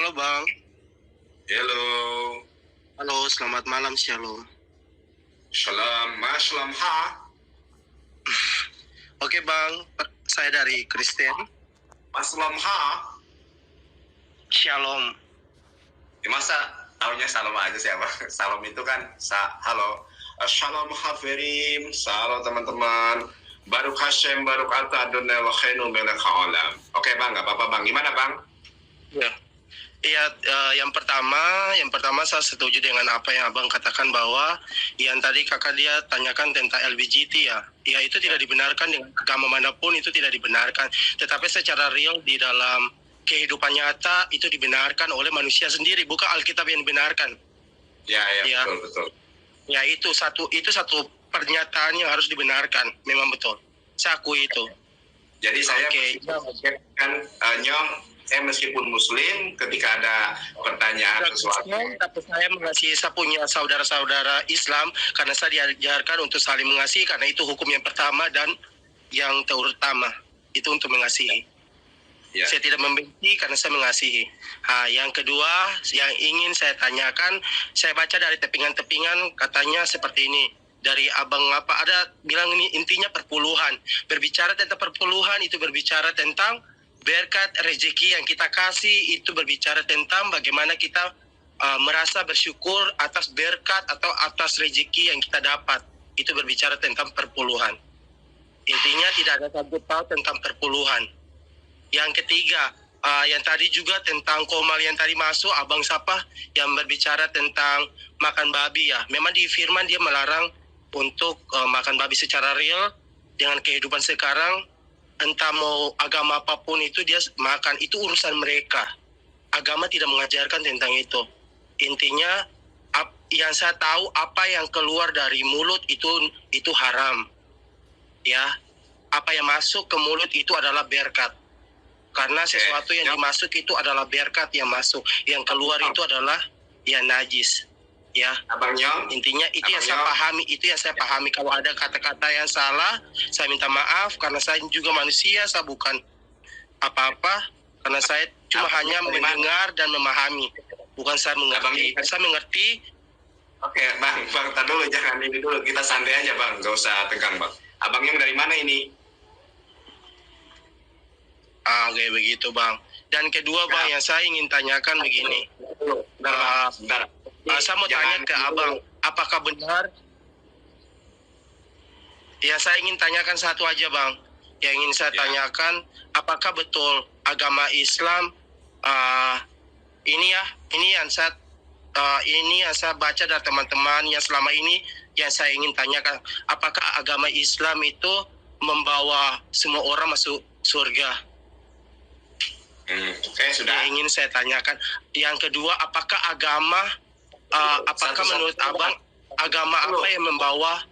Halo Bang, Hello, halo selamat malam Shalom. shalom, shalom ha. Oke Bang, saya dari Kristen. Shalom ha. Shalom. Ya, masa taunya salam aja sih apa? Salam itu kan halo. Shalom hafirim, salam teman-teman. Baruch Hashem, Baruch Ata Adonai Eloheinu melech haolam. Oke Bang, nggak apa-apa Bang. Gimana Bang? Ya, iya. Yang pertama saya setuju dengan apa yang Abang katakan bahwa yang tadi kakak dia tanyakan tentang LBGT ya. Ya itu tidak dibenarkan dengan agama manapun, itu tidak dibenarkan. Tetapi secara real di dalam kehidupan nyata itu dibenarkan oleh manusia sendiri, bukan Alkitab yang dibenarkan. Ya, Ya. betul. Ya itu satu pernyataan yang harus dibenarkan, memang betul. Saya akui itu. Jadi saya Oke. kan Nyong, saya meskipun Muslim, ketika ada pertanyaan sesuatu, Tapi saya punya saudara-saudara Islam karena saya diajarkan untuk saling mengasihi, karena itu hukum yang pertama dan yang terutama itu untuk mengasihi. ya, Saya tidak membenci karena saya mengasihi. Yang kedua yang ingin saya tanyakan, saya baca dari tepingan-tepingan katanya seperti ini. Dari Abang ada bilang ini intinya perpuluhan. Berbicara tentang perpuluhan itu berbicara tentang berkat rezeki yang kita kasih, itu berbicara tentang bagaimana kita merasa bersyukur atas berkat atau atas rezeki yang kita dapat. Itu berbicara tentang perpuluhan. Intinya tidak ada sangkut paut tentang perpuluhan. Yang ketiga, yang tadi juga tentang Komal yang tadi masuk, Abang Sapa yang berbicara tentang makan babi ya. Memang di firman dia melarang untuk makan babi secara real. Dengan kehidupan sekarang, entah mau agama apapun itu dia makan, itu urusan mereka. Agama tidak mengajarkan tentang itu. Intinya yang saya tahu apa yang keluar dari mulut itu haram. Ya, apa yang masuk ke mulut itu adalah berkat. Karena sesuatu yang dimasuk itu adalah berkat yang masuk, yang keluar itu adalah yang najis. Ya, Abang Nyong, intinya itu yang saya pahami. Kalau ada kata-kata yang salah, saya minta maaf karena saya juga manusia, saya bukan apa-apa, karena saya cuma hanya mendengar dan memahami, bukan saya mengerti. Saya mengerti. Oke, Bang, tar dulu, jangan ini dulu, kita santai aja Bang, gak usah tegang Bang. Abang Nyong dari mana ini? Kayak begitu Bang. Dan kedua Bang, yang saya ingin tanyakan begini. Sebentar. Saya mau tanya ke Abang, apakah benar? Ya, saya ingin tanyakan satu aja Bang. Yang ingin saya tanyakan, apakah betul agama Islam ini yang saya baca dari teman-teman yang selama ini yang saya ingin tanyakan, apakah agama Islam itu membawa semua orang masuk surga? Oke, sudah. Yang ingin saya tanyakan. Yang kedua, apakah menurut Abang agama apa yang membawa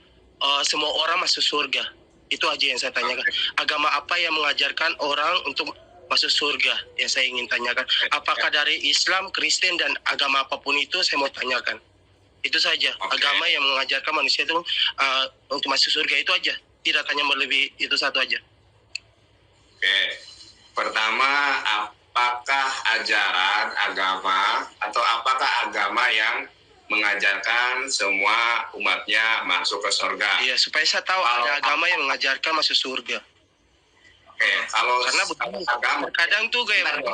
semua orang masuk surga? Itu aja yang saya tanyakan. Agama apa yang mengajarkan orang untuk masuk surga? Yang saya ingin tanyakan. Apakah dari Islam, Kristen, dan agama apapun itu saya mau tanyakan. Itu saja. Agama yang mengajarkan manusia itu untuk masuk surga, itu aja. Tidak tanya berlebih, itu satu aja. Oke. Pertama, apakah ajaran agama atau apakah agama yang mengajarkan semua umatnya masuk ke surga? Iya, supaya saya tahu ada agama yang mengajarkan masuk surga. Oke, kalau karena agama terkadang tuh kayak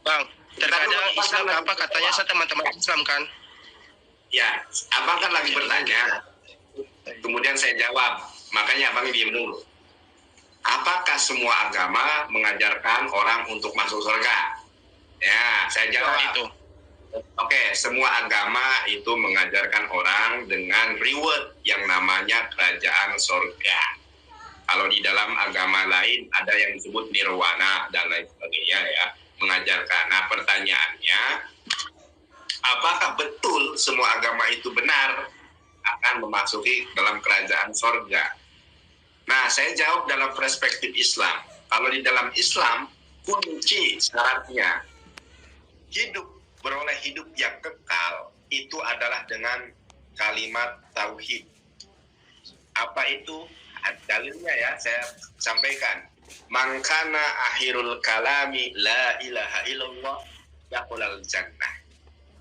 Bang, terkadang Islam apa katanya saya teman-teman Islam kan? Ya, Abang kan lagi bertanya. Kemudian saya jawab. Makanya Abang diam dulu. Apakah semua agama mengajarkan orang untuk masuk surga? Ya, saya jawab. Itu. Oke, semua agama itu mengajarkan orang dengan reward yang namanya kerajaan surga. Kalau di dalam agama lain ada yang disebut nirwana dan lain sebagainya ya, mengajarkan. Nah, pertanyaannya, apakah betul semua agama itu benar akan memasuki dalam kerajaan surga? Nah, saya jawab dalam perspektif Islam. Kalau di dalam Islam, kunci syaratnya beroleh hidup yang kekal itu adalah dengan kalimat tauhid. Apa itu? Dalilnya ya, saya sampaikan. Man kana akhirul kalami la ilaha illallah dakhalal jannah.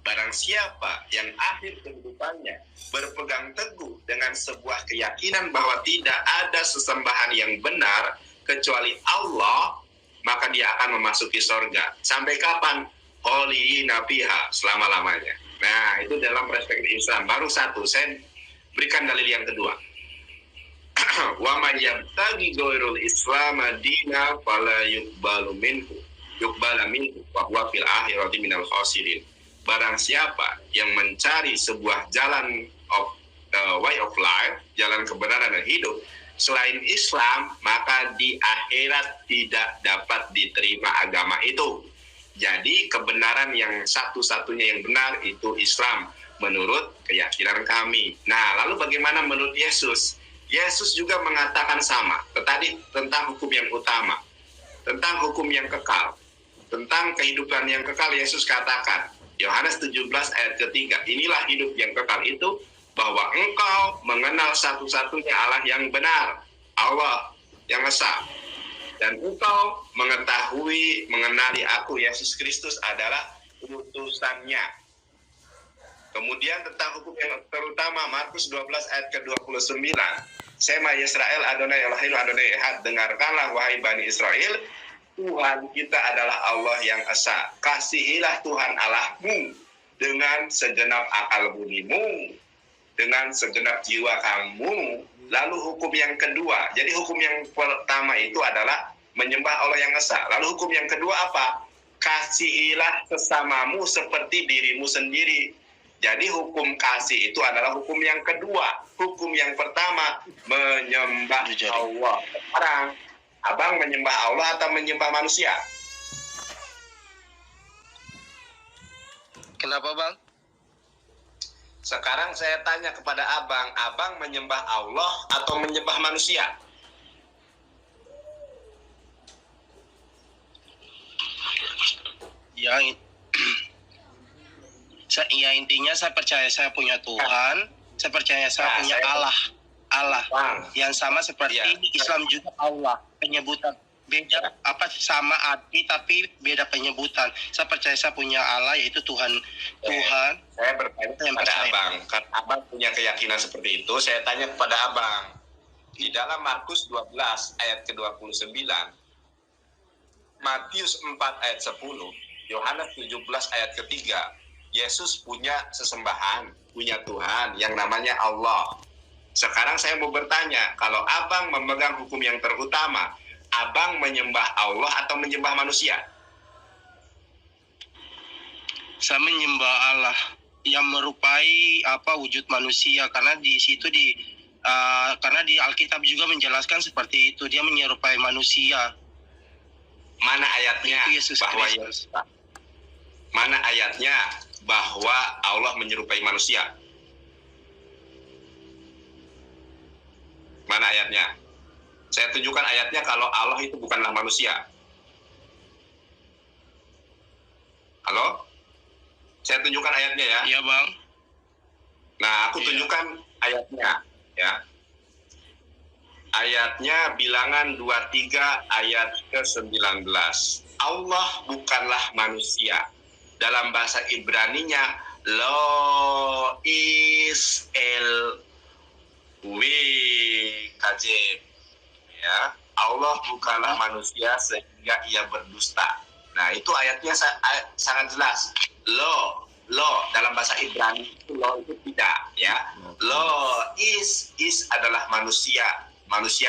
Barang siapa yang akhir kehidupannya berpegang teguh dengan sebuah keyakinan bahwa tidak ada sesembahan yang benar kecuali Allah, maka dia akan memasuki sorga. Sampai kapan? Khalidina fiha, selama-lamanya. Nah, itu dalam perspektif Islam. Baru satu, saya berikan dalil yang kedua. Wa may yabtaghi ghairul Islam dina fala yuqbalu minhu wa huwa fil akhirati minal khasirin. Barang siapa yang mencari sebuah jalan way of life, jalan kebenaran dan hidup selain Islam, maka di akhirat tidak dapat diterima agama itu. Jadi kebenaran yang satu-satunya yang benar itu Islam menurut keyakinan kami. Nah, lalu bagaimana menurut Yesus? Yesus juga mengatakan sama, tetapi tentang hukum yang utama, tentang hukum yang kekal, tentang kehidupan yang kekal. Yesus katakan, Yohanes 17 ayat ketiga, inilah hidup yang kekal itu, bahwa engkau mengenal satu-satunya Allah yang benar, Allah yang esa, dan engkau mengetahui, mengenali aku, Yesus Kristus adalah utusannya. Kemudian tentang hukum yang terutama, Markus 12 ayat ke-29, Sema Yisrael Adonai Elohim Adonai Ehad, dengarkanlah wahai Bani Israel, Tuhan kita adalah Allah yang esa. Kasihilah Tuhan Allahmu dengan segenap akal budimu, dengan segenap jiwa kamu. Lalu hukum yang kedua, jadi hukum yang pertama itu adalah menyembah Allah yang esa. Lalu hukum yang kedua apa? Kasihilah sesamamu seperti dirimu sendiri. Jadi hukum kasih itu adalah hukum yang kedua. Hukum yang pertama menyembah Allah. Sekarang Abang menyembah Allah atau menyembah manusia? Kenapa, Bang? Sekarang saya tanya kepada Abang, Abang menyembah Allah atau menyembah manusia? Ya intinya saya percaya saya punya Tuhan, saya percaya saya punya Allah yang sama seperti Islam juga Allah, penyebutan beda apa sama arti tapi beda penyebutan. Saya percaya saya punya Allah yaitu Tuhan. Saya bertanya kepada Abang, karena Abang punya keyakinan seperti itu, saya tanya kepada Abang. Di dalam Markus 12 ayat ke-29, Matius 4 ayat 10, Yohanes 17 ayat ketiga, Yesus punya sesembahan, punya Tuhan yang namanya Allah. Sekarang saya mau bertanya, kalau Abang memegang hukum yang terutama, Abang menyembah Allah atau menyembah manusia? Saya menyembah Allah yang merupai wujud manusia, karena di situ karena di Alkitab juga menjelaskan seperti itu, dia menyerupai manusia. Mana ayatnya bahwa mana ayatnya bahwa Allah menyerupai manusia? Mana ayatnya? Saya tunjukkan ayatnya kalau Allah itu bukanlah manusia. Halo? Saya tunjukkan ayatnya ya. Iya, Bang. Nah, aku tunjukkan ayatnya ya. Ayatnya Bilangan 23 ayat ke-19. Allah bukanlah manusia. Dalam bahasa Ibraninya lo is el kajib. Ya, Allah bukanlah manusia sehingga ia berdusta. Nah, itu ayatnya sangat jelas. Lo dalam bahasa Ibrani itu lo itu tidak ya. Lo is adalah manusia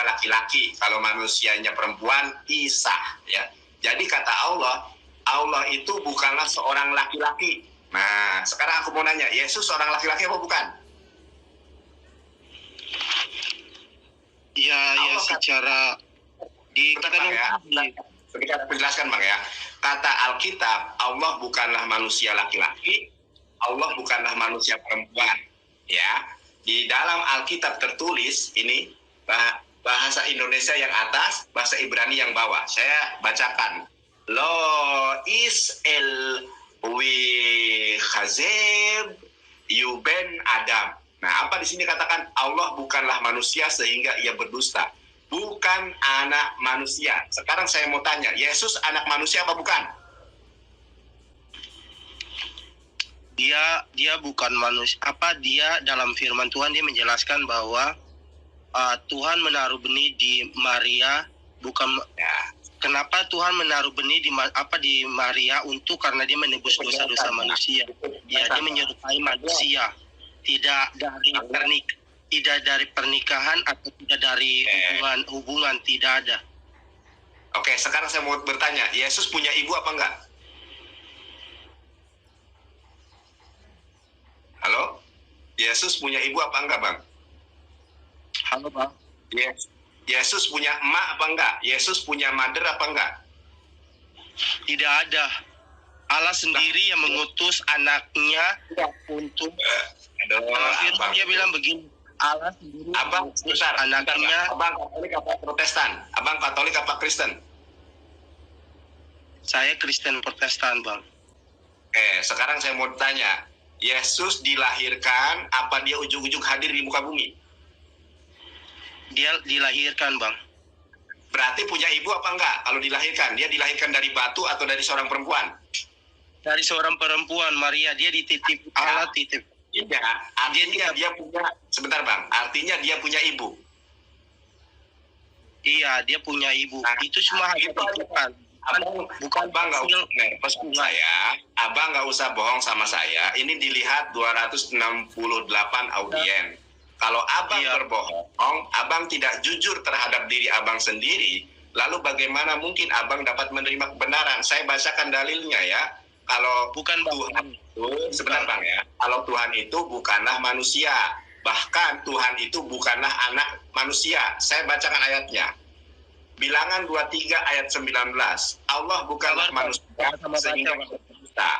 laki-laki. Kalau manusianya perempuan Isa ya. Jadi kata Allah itu bukanlah seorang laki-laki. Nah, sekarang aku mau nanya, Yesus seorang laki-laki apa bukan? Ya secara sedikit penjelaskan Bang ya. Kata Alkitab, Allah bukanlah manusia laki-laki, Allah bukanlah manusia perempuan. Ya, di dalam Alkitab tertulis ini bahasa Indonesia yang atas, bahasa Ibrani yang bawah. Saya bacakan. Lo is el khazeb yuben Adam. Nah, apa di sini katakan Allah bukanlah manusia sehingga ia berdusta. Bukan anak manusia. Sekarang saya mau tanya, Yesus anak manusia apa bukan? dia bukan manusia. Dia dalam firman Tuhan dia menjelaskan bahwa Tuhan menaruh benih di Maria, bukan kenapa Tuhan menaruh benih di Maria karena dia menebus dosa-dosa manusia. Dia menyerupai manusia, tidak dari pernikahan atau tidak dari hubungan tidak ada. Oke, sekarang saya mau bertanya, Yesus punya ibu apa enggak? Halo? Yesus punya ibu apa enggak, Bang? Halo, Bang. Yesus punya emak apa enggak? Yesus punya mother apa enggak? Tidak ada. Allah sendiri yang mengutus anaknya untuk firman dia bilang begini. Allah sendiri mengutus anaknya. Abang Katolik apa Protestan? Abang Katolik apa Kristen? Saya Kristen Protestan, Bang. Sekarang saya mau tanya, Yesus dilahirkan apa dia ujung-ujung hadir di muka bumi? Dia dilahirkan, Bang. Berarti punya ibu apa enggak? Kalau dilahirkan, dia dilahirkan dari batu atau dari seorang perempuan? Dari seorang perempuan, Maria. Dia dititip, Allah titip. Iya, artinya dia punya, sebentar Bang, artinya dia punya ibu. Iya, dia punya ibu. Itu cuma hanya titipan. Bukan Abang nggak usah pesan saya, Abang nggak usah bohong sama saya. Ini dilihat 268 audien. Kalau Abang berbohong, Abang tidak jujur terhadap diri Abang sendiri, lalu bagaimana mungkin Abang dapat menerima kebenaran? Saya bacakan dalilnya ya. Kalau Tuhan itu, sebentar Bang ya, kalau Tuhan itu bukanlah manusia, bahkan Tuhan itu bukanlah anak manusia. Saya bacakan ayatnya. Bilangan 23 ayat 19. Allah bukanlah manusia sehingga berdosa,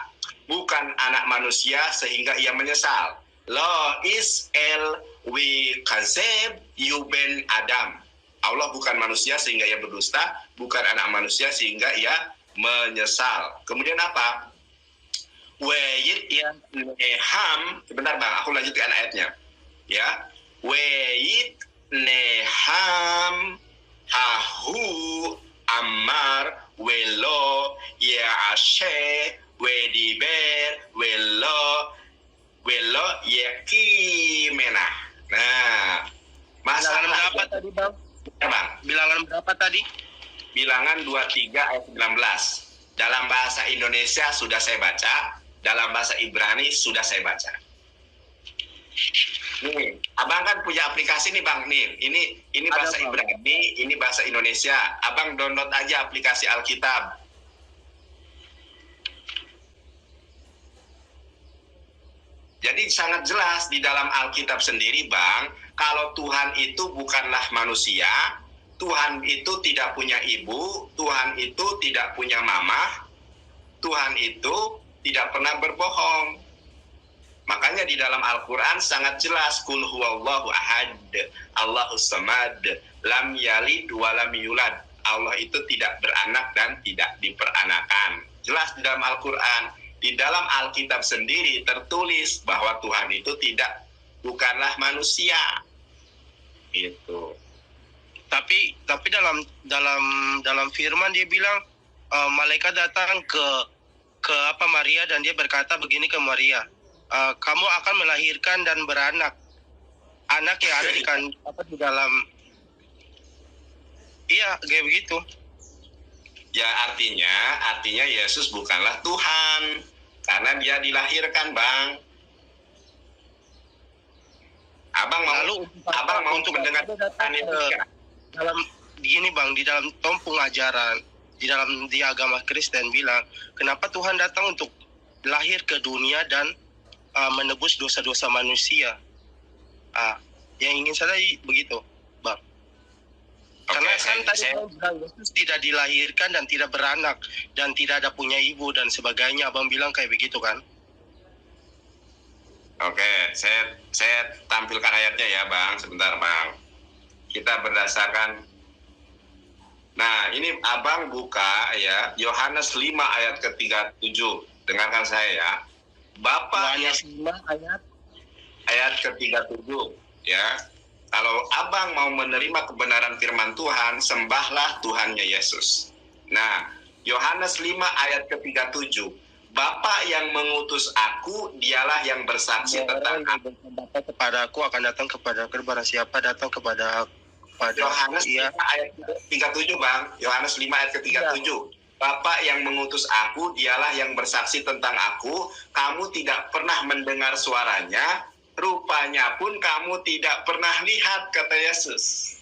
bukan anak manusia sehingga ia menyesal. Lo is el wi kazeb yuben Adam. Allah bukan manusia sehingga ia berdusta, bukan anak manusia sehingga ia menyesal. Kemudian apa? Weit neham, sebentar Bang, aku lanjutkan ayatnya. Ya. Weit neham hahu amar welo yaashe wediber welo yakimena. Nah, masalah berapa tadi, Bang? Ya, Bang. Bilangan berapa tadi? Bilangan 23 ayat 19. Dalam bahasa Indonesia sudah saya baca, dalam bahasa Ibrani sudah saya baca. Nih, Abang kan punya aplikasi nih Bang. Nih, ini bahasa Ibrani, ini bahasa Indonesia. Abang download aja aplikasi Alkitab. Jadi sangat jelas di dalam Alkitab sendiri Bang, kalau Tuhan itu bukanlah manusia, Tuhan itu tidak punya ibu, Tuhan itu tidak punya mama, Tuhan itu tidak pernah berbohong. Makanya di dalam Al-Quran sangat jelas, Qul huwallahu ahad, Allahus samad, lam yalid wa lam yulad. Allah itu tidak beranak dan tidak diperanakan. Jelas di dalam Al-Quran. Di dalam Alkitab sendiri tertulis bahwa Tuhan itu bukanlah manusia. Gitu. Tapi dalam firman dia bilang malaikat datang ke Maria dan dia berkata begini ke Maria, kamu akan melahirkan dan beranak, anak yang ada di dalam. Iya, kayak begitu. Ya artinya Yesus bukanlah Tuhan karena dia dilahirkan, Bang. Abang mau mendengar dalam begini Bang, di dalam tompung ajaran di agama Kristen bilang, kenapa Tuhan datang untuk lahir ke dunia dan menebus dosa-dosa manusia? Yang ingin saya begitu, Bang. Karena Yesus tidak dilahirkan dan tidak beranak dan tidak ada punya ibu dan sebagainya. Abang bilang kayak begitu kan? Oke, saya tampilkan ayatnya ya Bang, sebentar Bang. Kita berdasarkan. Nah, ini Abang buka ya, Yohanes 5 ayat ke-37. Dengarkan saya ya. Bapak Yohanes 5 ayat ke-37 ya. Kalau Abang mau menerima kebenaran firman Tuhan, sembahlah Tuhannya Yesus. Nah, Yohanes 5 ayat ke-37. Bapa yang mengutus aku, dialah yang bersaksi tentang aku. Bapak kepada aku akan datang kepada aku, barang siapa datang kepada Yohanes 5 ayat 37, Bang. Yohanes 5 ayat ke-37. Bapa yang mengutus aku, dialah yang bersaksi tentang aku. Kamu tidak pernah mendengar suaranya, rupanya pun kamu tidak pernah lihat, kata Yesus.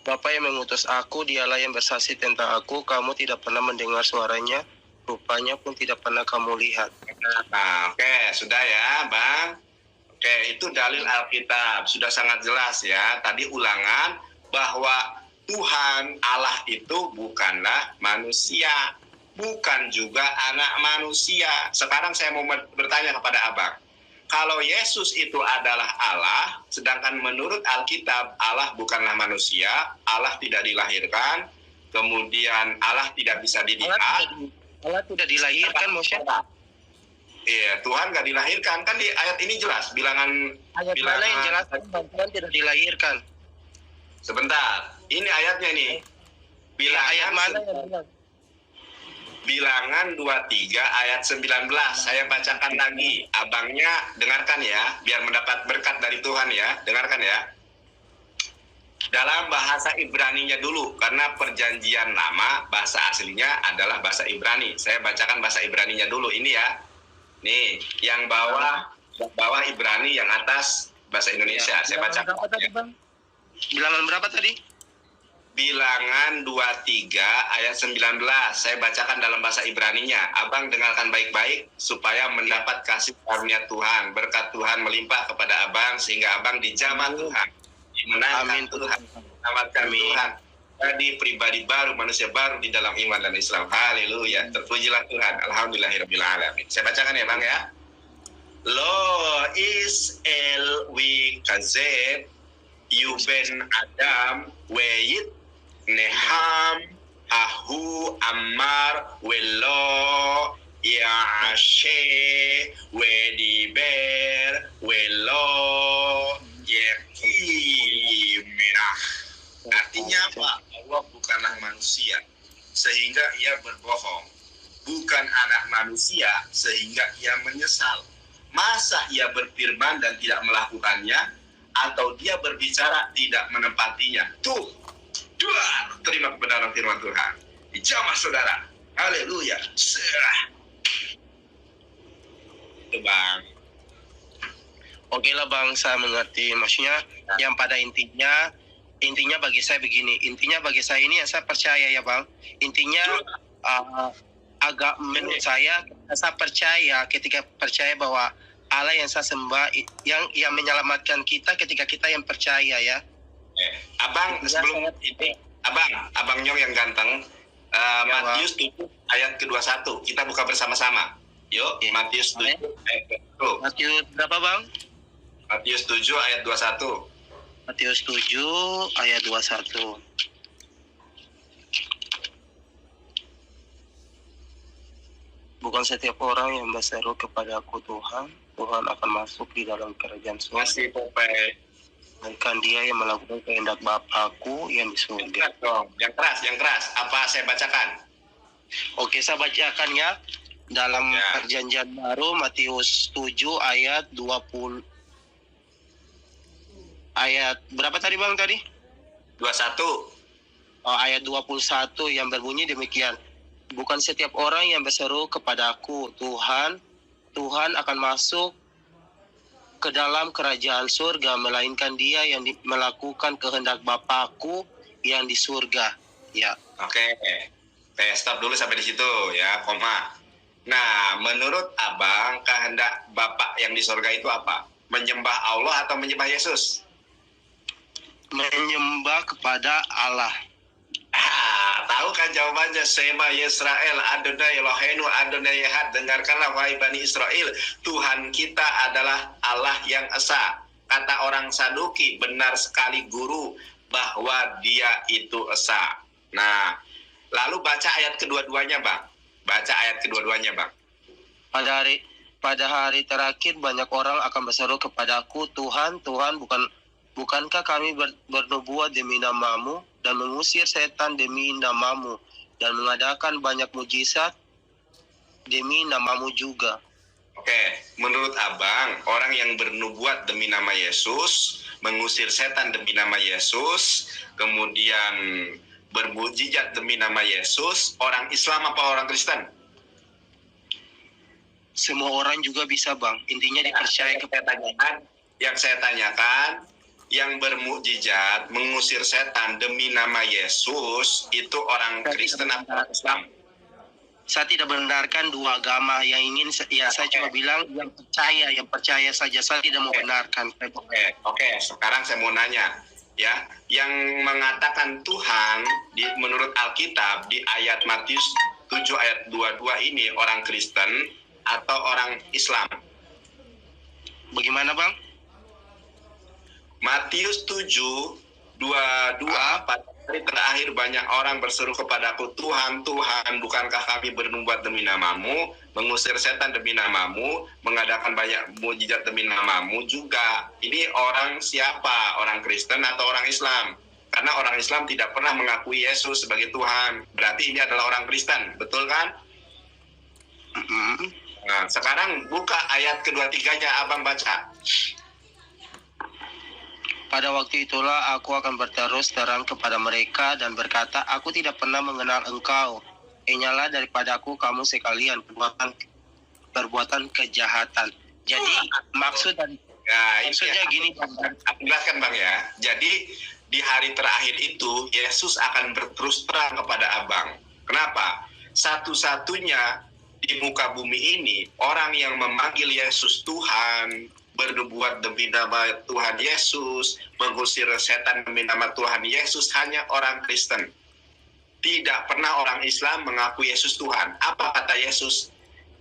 Bapa yang mengutus aku, dialah yang bersaksi tentang aku. Kamu tidak pernah mendengar suaranya, rupanya pun tidak pernah kamu lihat. Nah, oke, sudah ya, Bang. Oke, itu dalil Alkitab. Sudah sangat jelas ya. Tadi ulangan bahwa Tuhan Allah itu bukanlah manusia, bukan juga anak manusia. Sekarang saya mau bertanya kepada Abang. Kalau Yesus itu adalah Allah, sedangkan menurut Alkitab Allah bukanlah manusia, Allah tidak dilahirkan, kemudian Allah tidak bisa dilihat. Allah tidak dilahirkan, Moshe. Iya, Tuhan nggak dilahirkan. Kan di ayat ini jelas, bilangan mana yang jelas Tuhan tidak dilahirkan? Sebentar, ini ayatnya nih. Bilangan ayat mana yang bilang? Bilangan 23 ayat 19. Saya bacakan lagi. Abangnya dengarkan ya, biar mendapat berkat dari Tuhan ya. Dengarkan ya. Dalam bahasa Ibraninya dulu, karena perjanjian lama bahasa aslinya adalah bahasa Ibrani. Saya bacakan bahasa Ibraninya dulu ini ya. Nih, yang bawah Ibrani, yang atas bahasa Indonesia. Saya bacakan. Bilangan berapa tadi? Bilangan 23 ayat 19. Saya bacakan dalam bahasa Ibraninya. Abang dengarkan baik-baik supaya mendapat kasih karunia Tuhan. Berkat Tuhan melimpah kepada abang sehingga abang dijamah Tuhan. Dimenangkan Tuhan. Selamatkan Tuhan. Jadi pribadi baru, manusia baru di dalam iman dan Islam. Haleluya. Terpujilah Tuhan. Alhamdulillahirabbil alamin. Saya bacakan ya, Bang ya. Lo is el wi kazeb yuben Adam weit neham ahu amar welo yashe wediber welo yekiminah. Artinya apa? Allah bukanlah manusia sehingga ia berbohong, bukan anak manusia sehingga ia menyesal. Masa ia berfirman dan tidak melakukannya, atau dia berbicara tidak menepatinya? Tuh, terima kebenaran firman Tuhan. Dijamah saudara. Haleluya. Serah. Itu, Bang. Oke lah, Bang, saya mengerti. Maksudnya yang pada intinya bagi saya begini. Intinya bagi saya ini yang saya percaya ya, Bang. Intinya agak menurut saya percaya ketika percaya bahwa Allah yang saya sembah yang menyelamatkan kita ketika kita yang percaya ya. Abang sebelum ini Abang Nyong yang ganteng, Matius 7 ayat ke-21. Kita buka bersama-sama. Yuk, Matius 7 ayat ke-21. Matius berapa, Bang? Matius 7 ayat 21. Matius 7 ayat 21. Bukan setiap orang yang berseru kepada aku Tuhan akan masuk di dalam kerajaan surga. Masih Popeye. Melainkan dia yang melakukan kehendak Bapakku yang di surga. Yang keras. Apa saya bacakan? Oke, saya bacakan ya. Dalam perjanjian baru Matius 7 ayat 20. Ayat berapa tadi, Bang, tadi? 21. Ayat 21 yang berbunyi demikian. Bukan setiap orang yang berseru kepadaku Tuhan akan masuk ke dalam kerajaan surga, melainkan dia yang melakukan kehendak Bapakku yang di surga. Ya. Oke, stop dulu sampai di situ ya, koma. Nah, menurut Abang, kehendak Bapak yang di surga itu apa? Menyembah Allah atau menyembah Yesus? Menyembah kepada Allah. Tahu kan jawabannya? Shema Yisrael, Adonai Eloheinu, Adonai Echad. Dengarkanlah wahai Bani Israel, Tuhan kita adalah Allah yang esa. Kata orang Saduki, benar sekali guru bahwa dia itu esa. Nah, lalu baca ayat kedua-duanya, Bang. Baca ayat kedua-duanya, Bang. Pada hari terakhir banyak orang akan berseru kepadaku, Tuhan, bukankah kami bernubuat demi namamu dan mengusir setan demi namamu dan mengadakan banyak mujizat demi namamu juga. Oke, menurut abang, orang yang bernubuat demi nama Yesus, mengusir setan demi nama Yesus, kemudian bermujizat demi nama Yesus, orang Islam apa orang Kristen? Semua orang juga bisa, Bang. Intinya dipercaya kepada Yang saya tanyakan, yang bermujizat mengusir setan demi nama Yesus itu orang Kristen atau orang Islam? Saya tidak membenarkan dua agama yang ingin, ya saya cuma bilang yang percaya saja. Saya tidak membenarkan. Oke. Sekarang saya mau nanya, ya, yang mengatakan Tuhan menurut Alkitab di ayat Matius 7 ayat 22 ini orang Kristen atau orang Islam? Bagaimana, Bang? Matius 7:22, pada hari terakhir banyak orang berseru kepadaku, Tuhan, Tuhan, bukankah kami bernubuat demi namamu, mengusir setan demi namamu, mengadakan banyak mujizat demi namamu juga. Ini orang siapa? Orang Kristen atau orang Islam? Karena orang Islam tidak pernah mengakui Yesus sebagai Tuhan. Berarti ini adalah orang Kristen, betul kan? Nah, sekarang buka ayat kedua-tiganya, abang baca. Pada waktu itulah aku akan berterus terang kepada mereka dan berkata, aku tidak pernah mengenal engkau. Enyalah daripadaku kamu sekalian perbuatan kejahatan. Jadi maksudnya gini, aku jelaskan Bang ya. Jadi di hari terakhir itu Yesus akan berterus terang kepada abang. Kenapa? Satu-satunya di muka bumi ini orang yang memanggil Yesus Tuhan, bernubuat demi nama Tuhan Yesus, mengusir setan demi nama Tuhan Yesus, hanya orang Kristen. Tidak pernah orang Islam mengaku Yesus Tuhan. Apa kata Yesus?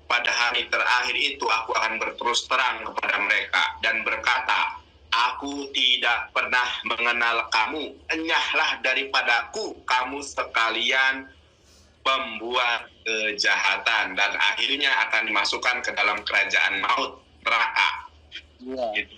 Pada hari terakhir itu aku akan berterus terang kepada mereka dan berkata, aku tidak pernah mengenal kamu. Enyahlah daripadaku kamu sekalian pembuat kejahatan, dan akhirnya akan dimasukkan ke dalam kerajaan maut, neraka. Ya. Gitu,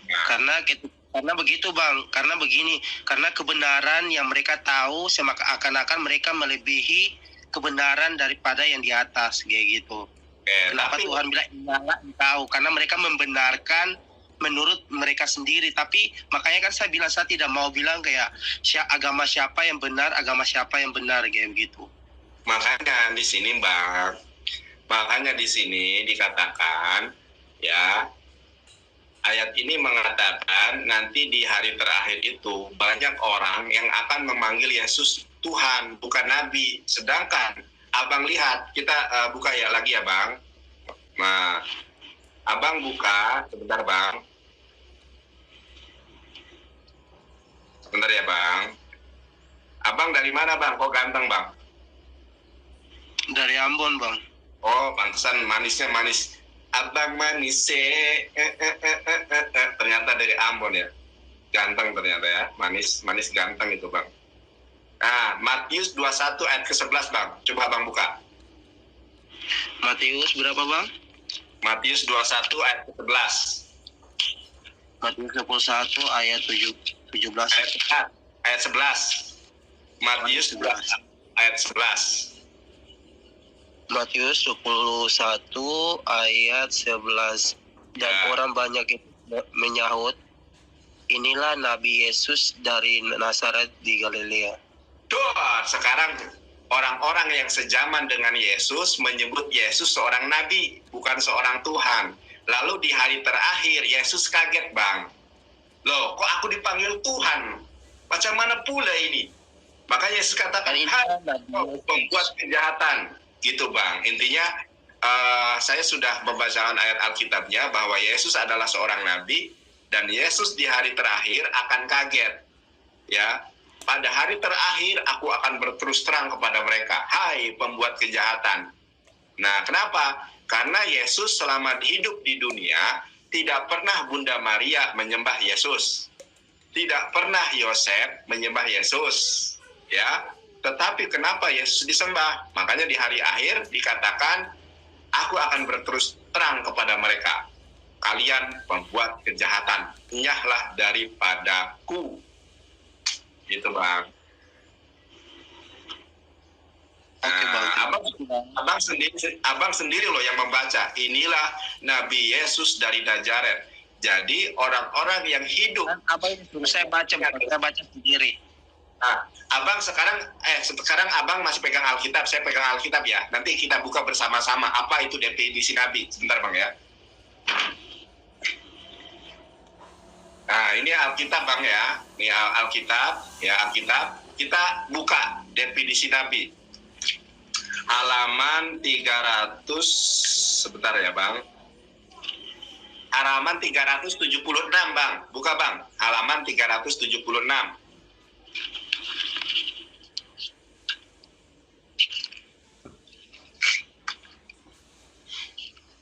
karena begitu Bang, karena begini, karena kebenaran yang mereka tahu seakan-akan mereka melebihi kebenaran daripada yang di atas, kayak gitu. Kenapa Tuhan bilang ingatlah tahu? Karena mereka membenarkan menurut mereka sendiri. Tapi makanya kan saya bilang saya tidak mau bilang kayak agama siapa yang benar, agama siapa yang benar, kayak begitu. Makanya di sini Bang, makanya di sini dikatakan ya. Ayat ini mengatakan nanti di hari terakhir itu banyak orang yang akan memanggil Yesus Tuhan, bukan Nabi. Sedangkan abang lihat, kita buka ya lagi ya Bang. Nah, abang buka, sebentar Bang. Sebentar ya Bang. Abang dari mana Bang? Kok ganteng Bang? Dari Ambon Bang. Oh, pantesan manisnya manis. Abang manis ternyata dari Ambon ya, ganteng ternyata ya, manis ganteng itu Bang. Nah, Matius 21 ayat ke-11 Bang, coba Abang buka. Matius berapa Bang? Matius 21 ayat ke-11. Matius 21 ayat 17. Ayat 11. Matius 21 ayat 11. Matius 21 ayat 11. Dan orang banyak menyahut, inilah Nabi Yesus dari Nazaret di Galilea. Tuh, sekarang orang-orang yang sejaman dengan Yesus menyebut Yesus seorang nabi, bukan seorang Tuhan. Lalu di hari terakhir Yesus kaget Bang. Loh, kok aku dipanggil Tuhan? Macam mana pula ini? Maka Yesus katakan, membuat kejahatan. Gitu Bang, intinya saya sudah membacakan ayat Alkitabnya bahwa Yesus adalah seorang nabi dan Yesus di hari terakhir akan kaget. Ya, pada hari terakhir aku akan berterus terang kepada mereka, hai pembuat kejahatan. Nah, kenapa? Karena Yesus selama hidup di dunia tidak pernah Bunda Maria menyembah Yesus, tidak pernah Yosef menyembah Yesus, ya. Tetapi kenapa Yesus disembah? Makanya di hari akhir dikatakan, aku akan berterus terang kepada mereka. Kalian pembuat kejahatan, enyahlah daripadaku. Gitu Bang. Oke, Bang. Abang sendiri loh yang membaca. Inilah Nabi Yesus dari Nazaret. Jadi orang-orang yang hidup. Apa ini saya baca, Bang. Saya baca sendiri. Nah, abang sekarang abang masih pegang Alkitab, saya pegang Alkitab ya. Nanti kita buka bersama-sama apa itu definisi Nabi. Sebentar Bang ya. Nah, ini Alkitab Bang ya. Ini Alkitab, ya Alkitab. Kita buka definisi Nabi. Halaman 300, sebentar ya Bang. Halaman 376 Bang. Buka Bang. Halaman 376.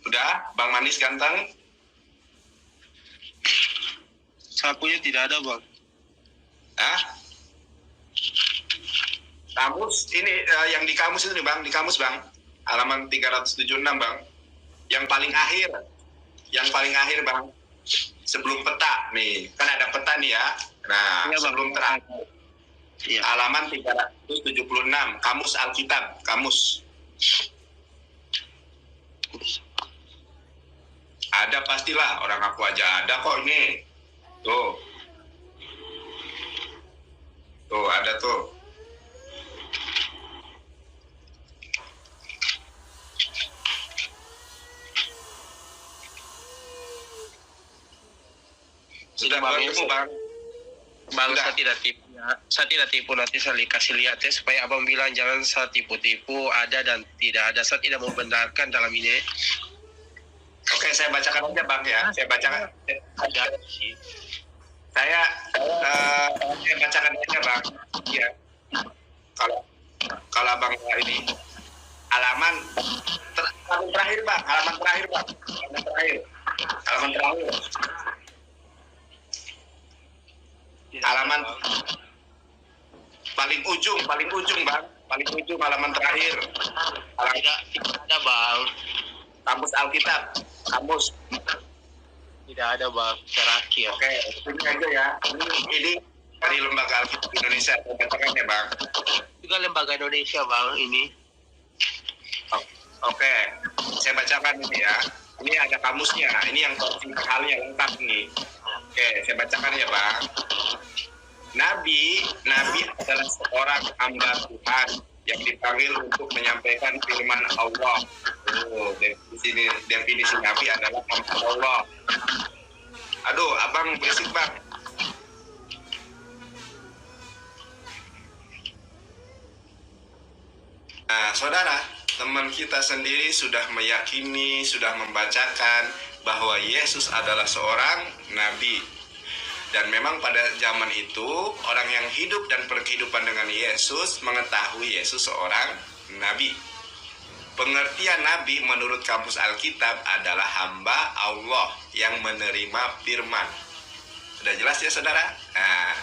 Udah, Bang Manis ganteng? Sakunya tidak ada, Bang. Hah? Kamus, ini yang di kamus itu nih Bang, di kamus Bang. Halaman 376 Bang. Yang paling akhir. Yang paling akhir Bang. Sebelum peta nih. Kan ada peta nih ya. Nah, ya, sebelum terakhir. Ya. Halaman 376. Kamus Alkitab. Kamus. Ada pastilah. Orang aku aja ada kok ini. Tuh. Tuh, ada tuh. Sudah ketemu Bang. Bang, saya tidak tipu ya. Saya tidak tipu, nanti saya kasih lihat ya supaya abang bilang jangan saya tipu-tipu, ada dan tidak ada. Saya tidak membenarkan dalam ini. Oke, saya bacakan aja Bang ya. Saya bacakan. Ada sih. Saya bacakan aja Bang. Ya. Kalau Abang ini halaman terakhir Bang, halaman terakhir Bang. Halaman terakhir. Halaman paling ujung Bang, paling ujung halaman terakhir. Tidak ada Bang. Kamus Alkitab, kamus. Tidak ada Bang, terakhir. Oke, ini aja ya. Ini dari Lembaga Alkitab Indonesia, saya bacakan ya Bang. Juga Lembaga Indonesia Bang ini. Oke, saya bacakan ini ya. Ini ada kamusnya, ini yang halnya lengkap nih. Oke, saya bacakan ya Bang. Nabi adalah seorang hamba Tuhan yang dipanggil untuk menyampaikan firman Allah. Oh, definisi Nabi adalah hamba Allah. Aduh, Abang berisik Bang. Nah, saudara, teman kita sendiri sudah meyakini, sudah membacakan bahwa Yesus adalah seorang Nabi. Dan memang pada zaman itu, orang yang hidup dan berkehidupan dengan Yesus mengetahui Yesus seorang Nabi. Pengertian Nabi menurut kamus Alkitab adalah hamba Allah yang menerima firman. Sudah jelas ya saudara? Nah,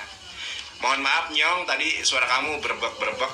mohon maaf Nyong, tadi suara kamu berbek-berbek.